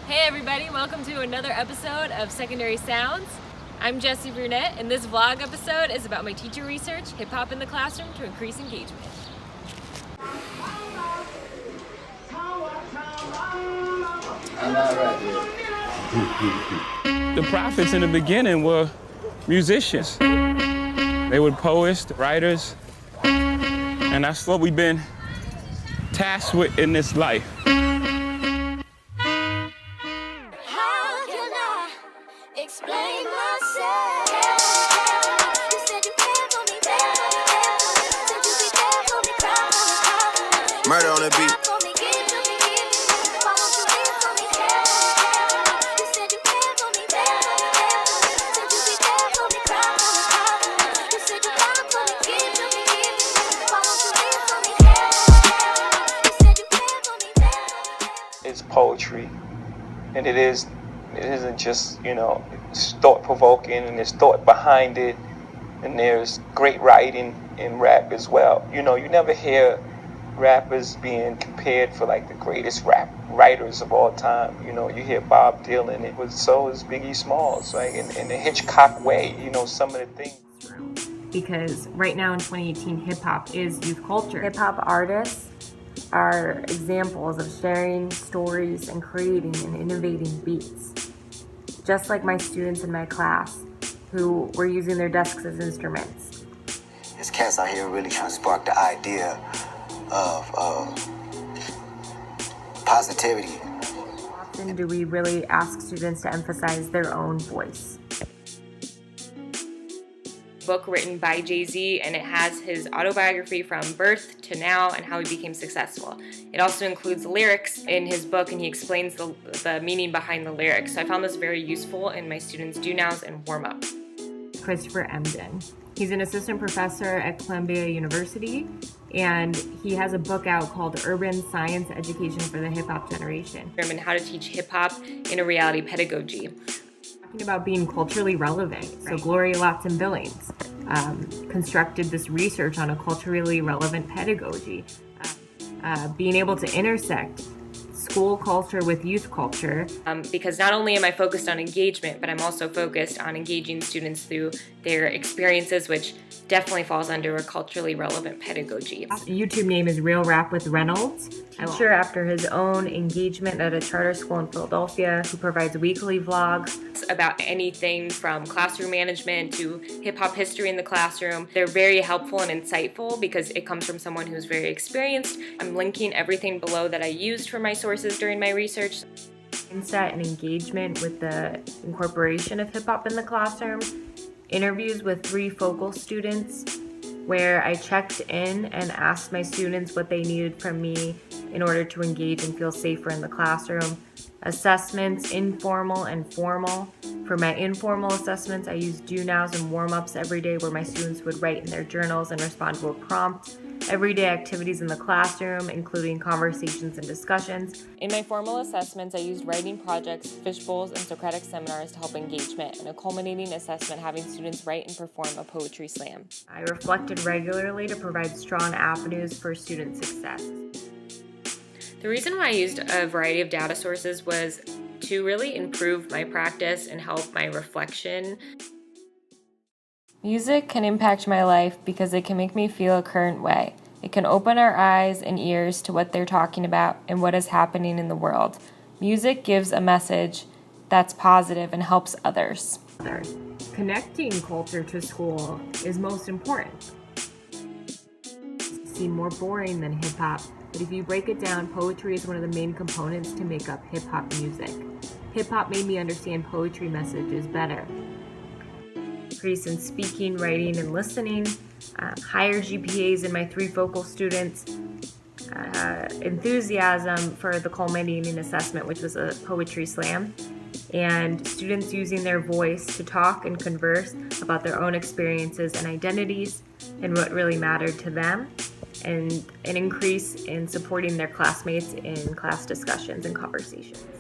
Hey everybody, welcome to another episode of Secondary Sounds. I'm Jessie Brunette, and this vlog episode is about my teacher research, hip-hop in the classroom to increase engagement. I'm not right here. The prophets in the beginning were musicians. They were poets, writers, and that's what we've been tasked with in this life. Explain myself. You said you cared for me, said you be there for me, cry for me. Murder on the beat. For me, give to me, why won't you live for me, You said you cared for me, said you be there for me, cry for me. You said you cry for me, give to me, why won't you live for me, You said you cared for me, It's poetry, and it isn't just, it's thought-provoking, and there's thought behind it, and there's great writing in rap as well. You never hear rappers being compared for like the greatest rap writers of all time. You hear Bob Dylan, so is Biggie Smalls, right? In the Hitchcock way, some of the things. Because right now in 2018, hip-hop is youth culture. Hip-hop artists are examples of sharing stories and creating and innovating beats. Just like my students in my class who were using their desks as instruments. There's cats out here really trying to spark the idea of positivity. Often do we really ask students to emphasize their own voice. Book written by Jay-Z, and it has his autobiography from birth to now and how he became successful. It also includes lyrics in his book, and he explains the meaning behind the lyrics. So I found this very useful in my students' do-nows and warm-up. Christopher Emdin. He's an assistant professor at Columbia University, and he has a book out called Urban Science Education for the Hip-Hop Generation. And how to teach hip-hop in a reality pedagogy. Talking about being culturally relevant. So Gloria Ladson Billings constructed this research on a culturally relevant pedagogy. Being able to intersect school culture with youth culture. Because not only am I focused on engagement, but I'm also focused on engaging students through their experiences, which definitely falls under a culturally relevant pedagogy. YouTube name is Real Rap with Reynolds. Teacher after his own engagement at a charter school in Philadelphia who provides weekly vlogs. About anything from classroom management to hip-hop history in the classroom. They're very helpful and insightful because it comes from someone who's very experienced. I'm linking everything below that I used for my sources during my research. Mindset and engagement with the incorporation of hip-hop in the classroom. Interviews with 3 focal students where I checked in and asked my students what they needed from me in order to engage and feel safer in the classroom. Assessments, informal and formal. For my informal assessments, I used do-nows and warm-ups every day where my students would write in their journals and respond to a prompt. Everyday activities in the classroom, including conversations and discussions. In my formal assessments, I used writing projects, fishbowls, and Socratic seminars to help engagement, and a culminating assessment having students write and perform a poetry slam. I reflected regularly to provide strong avenues for student success. The reason why I used a variety of data sources was to really improve my practice and help my reflection. Music can impact my life because it can make me feel a current way. It can open our eyes and ears to what they're talking about and what is happening in the world. Music gives a message that's positive and helps others. Connecting culture to school is most important. It seems more boring than hip-hop, but if you break it down, poetry is one of the main components to make up hip-hop music. Hip-hop made me understand poetry messages better. Increase in speaking, writing, and listening, higher GPAs in my 3 focal students, enthusiasm for the culminating assessment, which was a poetry slam, and students using their voice to talk and converse about their own experiences and identities and what really mattered to them, and an increase in supporting their classmates in class discussions and conversations.